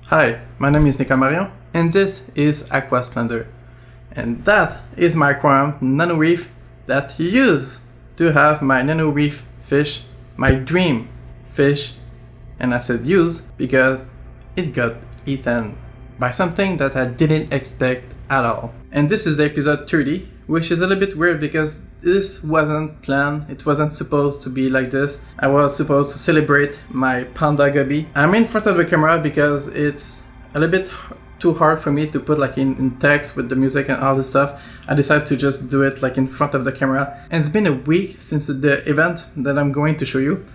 Hi, my name is Nicole and this is Aqua Splendor. And that is my aquarium Nano Reef that used to have my Nano Reef fish, my dream fish. And I said use because it got eaten by something that I didn't expect at all. And this is the episode 30, which is a little bit weird because this wasn't planned. It wasn't supposed to be like this. I was supposed to celebrate my Panda Goby. I'm in front of the camera because it's a little bit too hard for me to put like in text with the music and all this stuff. I decided to just do it like in front of the camera. And it's been a week since the event that I'm going to show you.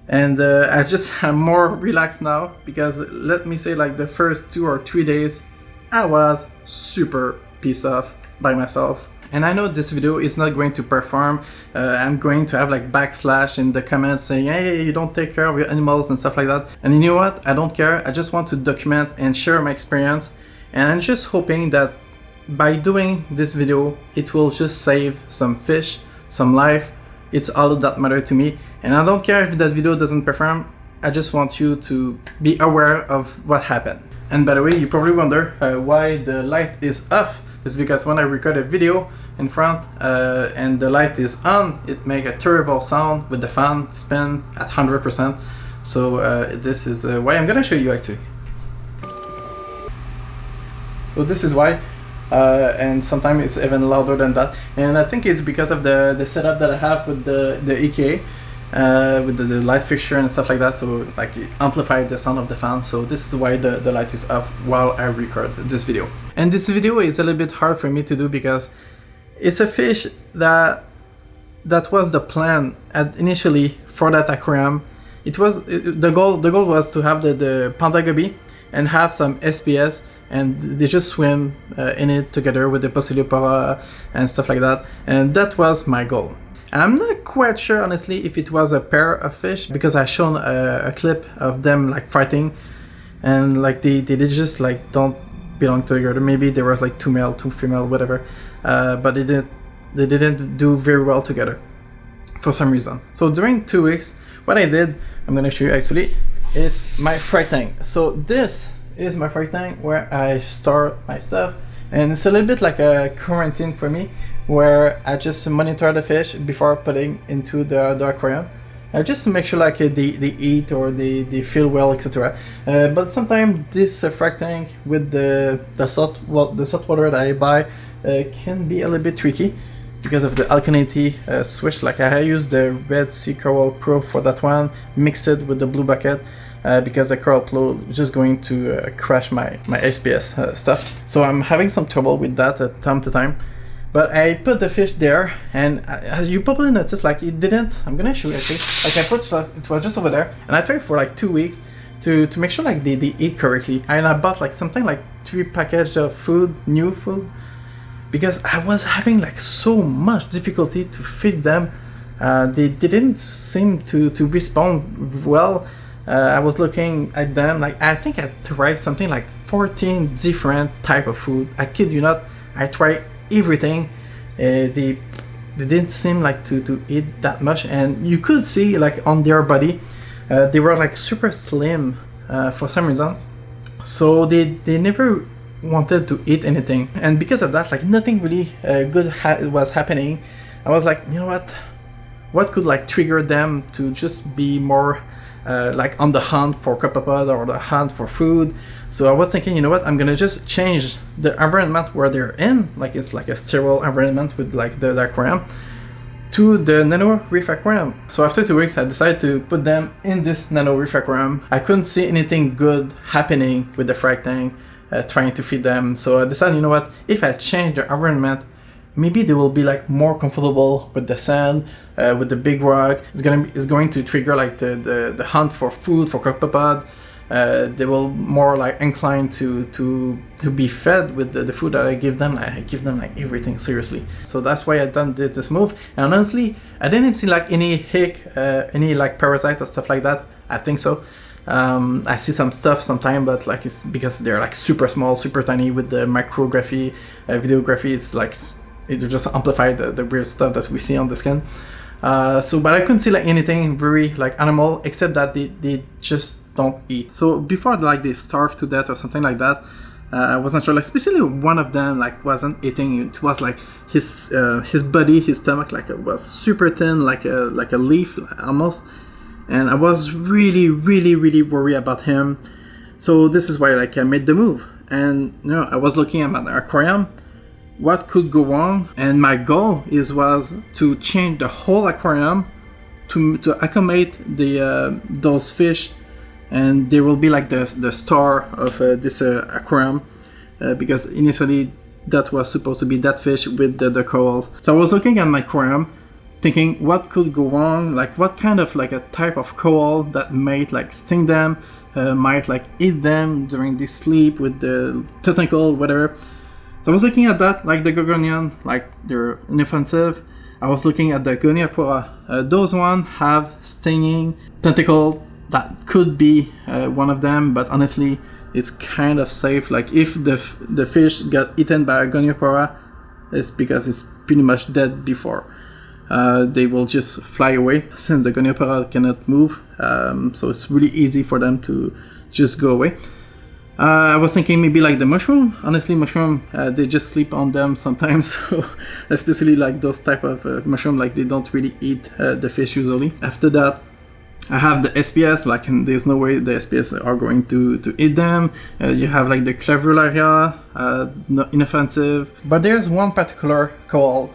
And I'm more relaxed now because let me say like the first 2 or 3 days I was super pissed off by myself. And I know this video is not going to perform. I'm going to have like backslash in the comments saying, hey, you don't take care of your animals and stuff like that. And you know what? I don't care. I just want to document and share my experience. And I'm just hoping that by doing this video, it will just save some fish, some life. It's all that matters to me. And I don't care if that video doesn't perform. I just want you to be aware of what happened. And by the way, you probably wonder why the light is off. It's because when I record a video in front and the light is on, it makes a terrible sound with the fan spin at 100%. So this is why I'm gonna show you actually. So this is why, and sometimes it's even louder than that. And I think it's because of the setup that I have with the EKA. With the light fixture and stuff like that, so like it amplified the sound of the fan. So this is why the light is off while I record this video. And this video is a little bit hard for me to do because it's a fish that was the plan initially for that aquarium. The goal was to have the Panda Goby and have some SPS, and they just swim in it together with the 𝗙.𝗙 and stuff like that. And that was my goal. I'm not quite sure, honestly, if it was a pair of fish because I shown a clip of them like fighting, and like they just like don't belong together. Maybe there was like 2 male, 2 female, whatever, but they didn't do very well together for some reason. So during 2 weeks, what I did, I'm gonna show you actually. It's my freight tank. So this is my freight tank where I store my stuff, and it's a little bit like a quarantine for me, where I just monitor the fish before putting into the aquarium, just to make sure like they eat or they feel well, etc. But sometimes this frag tank with the salt water that I buy can be a little bit tricky because of the alkalinity switch. Like I use the Red Sea Coral Pro for that one, mix it with the blue bucket. Because the coral flow is just going to crash my SPS stuff. So I'm having some trouble with that at time to time. But I put the fish there, and as you probably noticed, like it didn't. I'm gonna show you actually. Like I put it was just over there, and I tried for like 2 weeks to make sure like they eat correctly. And I bought like something like 3 packages of food, new food, because I was having like so much difficulty to feed them. They didn't seem to respond well. I was looking at them, like I think I tried something like 14 different type of food. I kid you not, I tried everything. They didn't seem like to eat that much, and you could see like on their body, they were like super slim for some reason. So they never wanted to eat anything, and because of that, like nothing really good was happening. I was like, you know what could like trigger them to just be more like on the hunt for 𝗙.𝗙 or the hunt for food. So I was thinking, you know what, I'm gonna just change the environment where they're in, like it's like a sterile environment with like the aquarium, to the Nano Reef aquarium. So after 2 weeks, I decided to put them in this Nano Reef aquarium. I couldn't see anything good happening with the frag tank, trying to feed them. So I decided, you know what, if I change the environment, maybe they will be like more comfortable with the sand, with the big rock. It's going to trigger like the hunt for food for 𝗙.𝗙. They will more like inclined to be fed with the food that I give them. I give them like everything, seriously. So that's why I did this move. And honestly, I didn't see like any any like parasite or stuff like that. I think so. I see some stuff sometimes, but like it's because they're like super small, super tiny with the micrography, videography. It's like it just amplified the weird stuff that we see on the skin. But I couldn't see like anything very like animal, except that they just don't eat. So before like they starve to death or something like that, I wasn't sure. Like especially one of them like wasn't eating. It was like his body, his stomach like it was super thin, like a leaf almost. And I was really worried about him. So this is why like I made the move. And you know, I was looking at my aquarium. What could go wrong? And my goal was to change the whole aquarium to accommodate those fish, and they will be like the star of this aquarium, because initially that was supposed to be that fish with the corals. So I was looking at my aquarium, thinking what could go wrong, like what kind of like a type of coral that might like sting them, might like eat them during this sleep with the tentacle, whatever. So I was looking at that, like the gorgonian, like they're inoffensive. I was looking at the 𝗙.𝗤. Those one have stinging tentacle. That could be one of them, but honestly, it's kind of safe. Like if the fish got eaten by a 𝗙.𝗤, it's because it's pretty much dead before. They will just fly away since the 𝗙.𝗤 cannot move. So it's really easy for them to just go away. I was thinking maybe like the mushroom. Honestly, mushroom, they just sleep on them sometimes. So especially like those type of mushroom, like they don't really eat the fish usually. After that, I have the SPS, like there's no way the SPS are going to eat them. You have like the Clavularia, inoffensive. But there's one particular coral.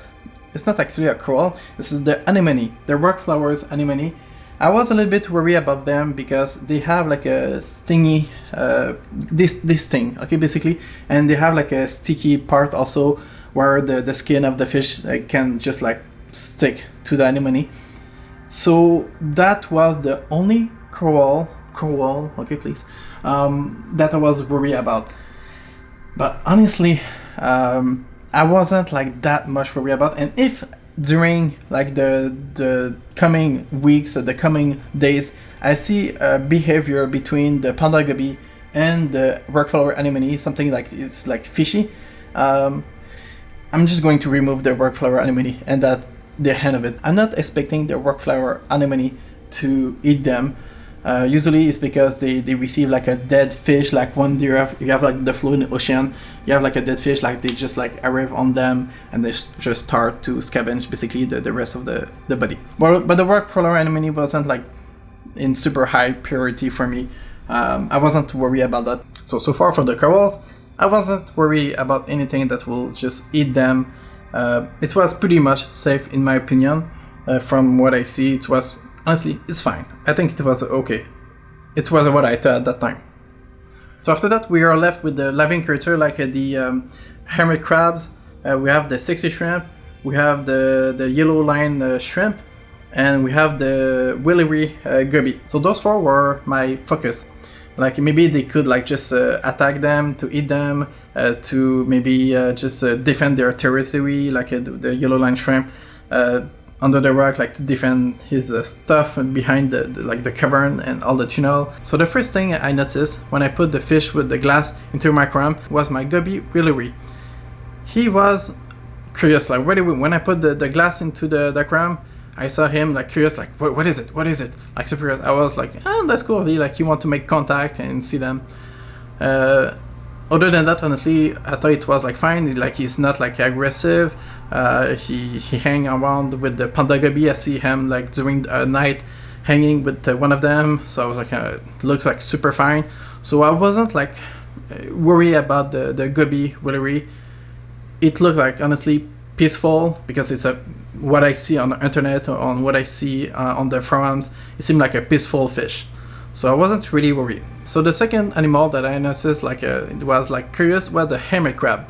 It's not actually a coral, this is the anemone, the rock flowers anemone. I was a little bit worried about them because they have like a stingy, this thing, okay, basically, and they have like a sticky part also where the skin of the fish can just like stick to the anemone. So that was the only coral, okay, please, that I was worried about. But honestly, I wasn't like that much worried about, and if during like the coming weeks or the coming days I see a behavior between the Panda Goby and the rock flower anemone, something like it's like fishy, I'm just going to remove the rock flower anemone, and that the end of it. I'm not expecting the rock flower anemone to eat them. Usually it's because they receive like a dead fish, like when you have like the flow in the ocean, you have like a dead fish, like they just like arrive on them and they just start to scavenge basically the rest of the body. But the rock flower anemone wasn't like in super high priority for me. I wasn't worried about that. So far for the corals, I wasn't worried about anything that will just eat them. It was pretty much safe in my opinion. From what I see, it was honestly, it's fine. I think it was okay. It was what I thought at that time. So after that, we are left with the living creature like the hermit crabs. We have the sexy shrimp. We have the yellow line shrimp. And we have the wheeleri goby. So those four were my focus. Like maybe they could like just attack them, to eat them, to maybe just defend their territory, like the yellow line shrimp. Under the rock, like to defend his stuff behind the cavern and all the tunnel. So the first thing I noticed when I put the fish with the glass into my aquarium was my goby wheeleri. He was curious, like right away when I put the glass into the aquarium, I saw him like curious, like what is it? What is it? Like super. I was like, oh, that's cool. Like you want to make contact and see them. Other than that, honestly, I thought it was like fine. Like he's not like aggressive. He hang around with the Panda Goby. I see him like during the night hanging with one of them. So I was like, looked like super fine. So I wasn't like worried about the goby wheeleri. It looked like honestly peaceful because it's what I see on the internet, on what I see on the forums. It seemed like a peaceful fish. So I wasn't really worried. So the second animal that I noticed like it was like curious was the hermit crab.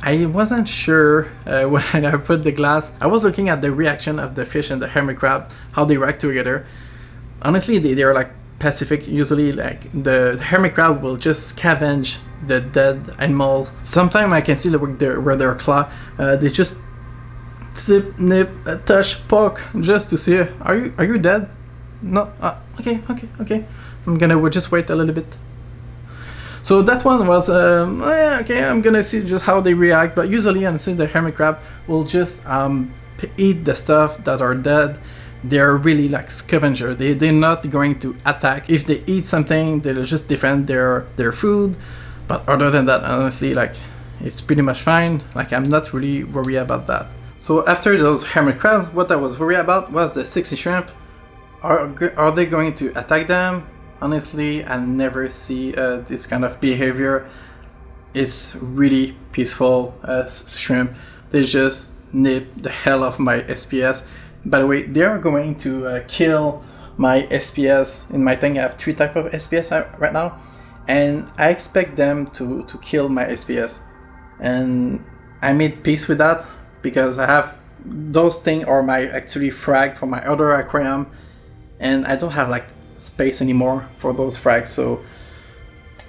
I wasn't sure when I put the glass. I was looking at the reaction of the fish and the hermit crab, how they react together. Honestly, they are like pacific. Usually like the hermit crab will just scavenge the dead animals. Sometimes I can see where their claw, they just tip, nip, touch, poke just to see, are you dead? No, okay. I'm gonna just wait a little bit. So that one was, okay, I'm gonna see just how they react, but usually honestly the hermit crab will just eat the stuff that are dead, they're really like scavenger. They're not going to attack. If they eat something, they'll just defend their food. But other than that, honestly, like it's pretty much fine. Like I'm not really worried about that. So after those hermit crabs, what I was worried about was the 60 shrimp. Are they going to attack them? Honestly, I never see this kind of behavior. It's really peaceful shrimp. They just nip the hell off my SPS. By the way, they are going to kill my SPS. In my tank I have 3 types of SPS right now, and I expect them to kill my SPS, and I made peace with that because I have those things are my actually frag for my other aquarium, and I don't have like space anymore for those frags, so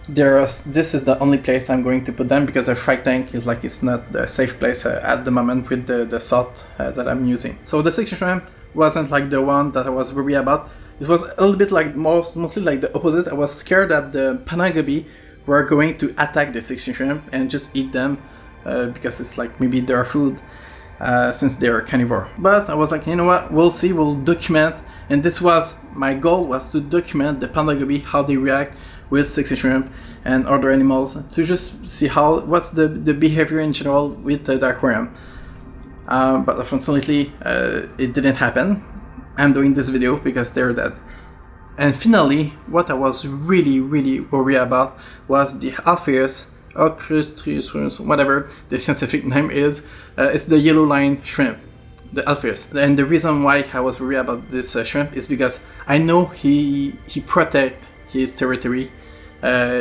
this is the only place I'm going to put them because the frag tank is like it's not the safe place at the moment with the salt that I'm using. So the 60 shrimp wasn't like the one that I was worried about. It was a little bit like mostly like the opposite. I was scared that the Panda Goby were going to attack the 60 shrimp and just eat them because it's like maybe their food since they are carnivore. But I was like, you know what, we'll see, we'll document, and this was my goal, was to document the Panda Goby, how they react with 60 shrimp and other animals, to just see what's the behavior in general with the aquarium. But unfortunately it didn't happen. I'm doing this video because they're dead. And finally, what I was really worried about was the Alpheus, whatever the scientific name is. It's the yellow line shrimp, the Alpheus. And the reason why I was worried about this shrimp is because I know he protect his territory.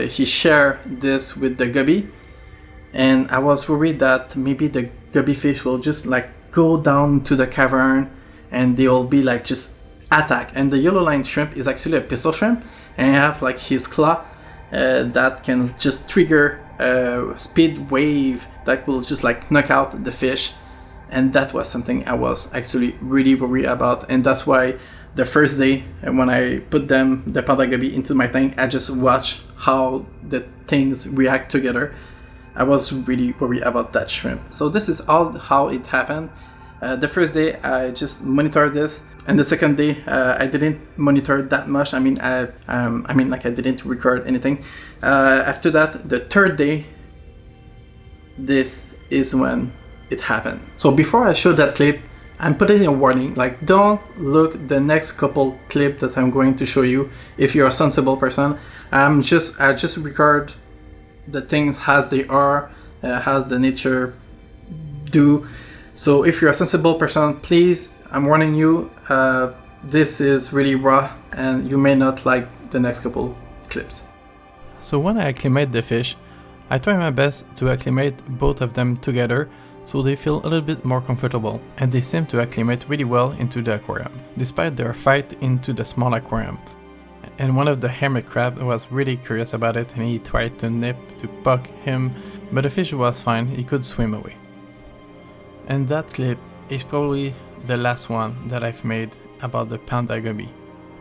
He share this with the goby, and I was worried that maybe the goby fish will just like go down to the cavern and they will be like just attack. And the yellow line shrimp is actually a pistol shrimp, and I have like his claw that can just trigger a speed wave that will just like knock out the fish. And that was something I was actually really worried about, and that's why the first day when I put the Panda Goby into my tank, I just watched how the things react together. I was really worried about that shrimp. So this is all how it happened. The first day I just monitored this, and the second day I didn't monitor that much. I mean like I didn't record anything. After that, the third day, this is when it happened. So before I show that clip, I'm putting a warning, like don't look the next couple clip that I'm going to show you if you're a sensible person. I just record the things as they are, as the nature do. So if you're a sensible person, please, I'm warning you, this is really raw and you may not like the next couple clips. So when I acclimate the fish, I try my best to acclimate both of them together so they feel a little bit more comfortable, and they seem to acclimate really well into the aquarium, despite their fight into the small aquarium. And one of the hermit crab was really curious about it, and he tried to poke him, but the fish was fine, he could swim away. And that clip is probably the last one that I've made about the Panda Goby,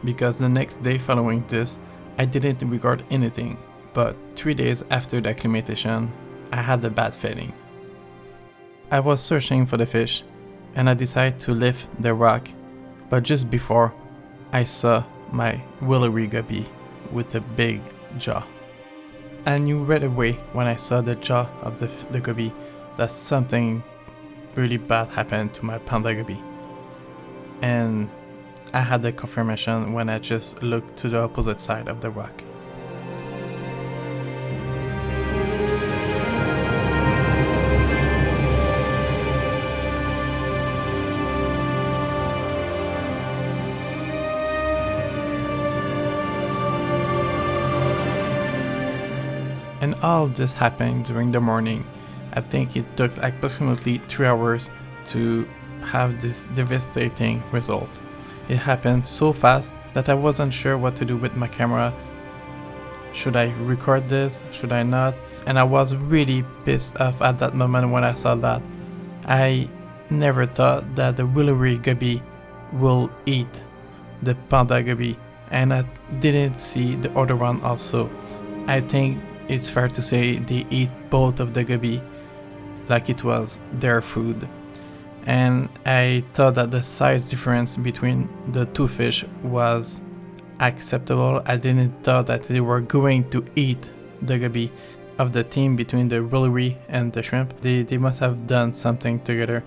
because the next day following this, I didn't record anything, but 3 days after the acclimatation, I had a bad feeling. I was searching for the fish, and I decided to lift the rock, but just before, I saw my wheeleri goby with a big jaw. I knew right away when I saw the jaw of the goby that something really bad happened to my Panda Goby. And I had the confirmation when I just looked to the opposite side of the rock. And all this happened during the morning. I think it took approximately 3 hours to have this devastating result. It happened so fast that I wasn't sure what to do with my camera. Should I record this? Should I not? And I was really pissed off at that moment when I saw that. I never thought that the wheeleri goby will eat the Panda Goby, and I didn't see the other one also. I think it's fair to say they eat both of the goby like it was their food. and I thought that the size difference between the two fish was acceptable. I didn't thought that they were going to eat the goby of the team between the wheeleri and the shrimp. They must have done something together.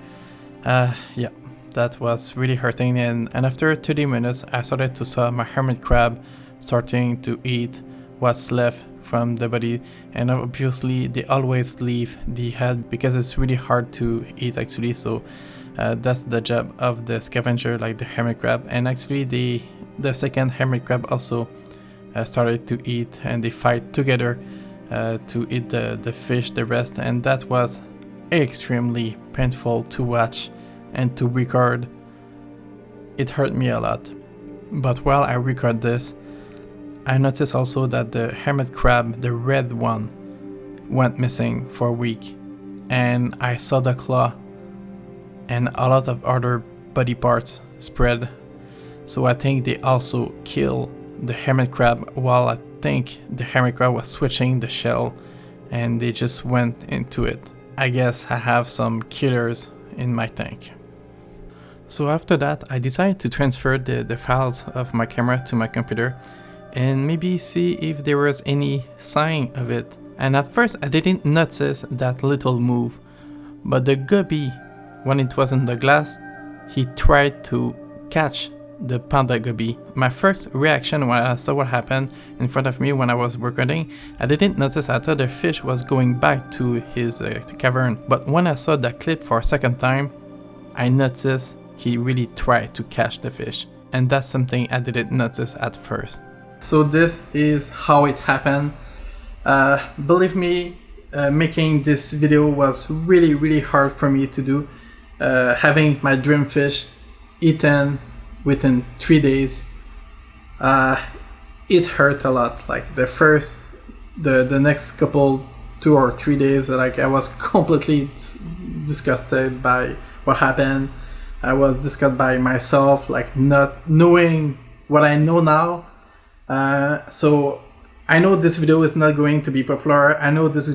Yeah, that was really hurting, and after 30 minutes I started to saw my hermit crab starting to eat what's left from the body, and obviously they always leave the head because it's really hard to eat actually, so that's the job of the scavenger like the hermit crab. And actually the second hermit crab also started to eat, and they fight together to eat the fish, the rest, and that was extremely painful to watch and to record. It hurt me a lot. But while I record this, I noticed also that the hermit crab, the red one, went missing for a week, and I saw the claw and a lot of other body parts spread. So I think they also killed the hermit crab while I think the hermit crab was switching the shell, and they just went into it. I guess I have some killers in my tank. So after that, I decided to transfer the files of my camera to my computer and maybe see if there was any sign of it. And at first I didn't notice that little move, but the goby, when it was in the glass, he tried to catch the Panda Goby. My first reaction when I saw what happened in front of me when I was recording, I didn't notice. I thought the fish was going back to his cavern, but when I saw that clip for a second time, I noticed he really tried to catch the fish, and that's something I didn't notice at first. So this is how it happened. Believe me, making this video was really hard for me to do. Having my dream fish eaten within 3 days, it hurt a lot. Like the next couple 2 or 3 days, like I was completely disgusted by what happened. I was disgusted by myself, like not knowing what I know now. So I know this video is not going to be popular. I know this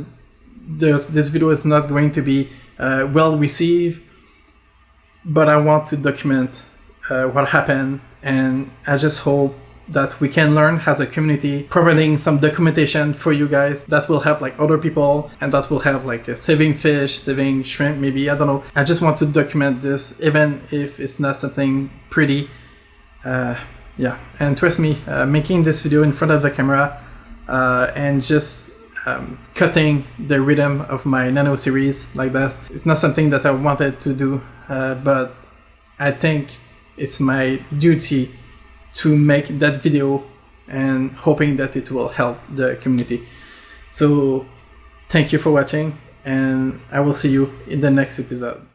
video is not going to be well received, but I want to document what happened, and I just hope that we can learn as a community, providing some documentation for you guys that will help like other people, and that will help like saving fish, saving shrimp, maybe, I don't know. I just want to document this, even if it's not something pretty. Yeah, and trust me, making this video in front of the camera and just cutting the rhythm of my Nano series like that, it's not something that I wanted to do, but I think it's my duty to make that video, and hoping that it will help the community. So thank you for watching, and I will see you in the next episode.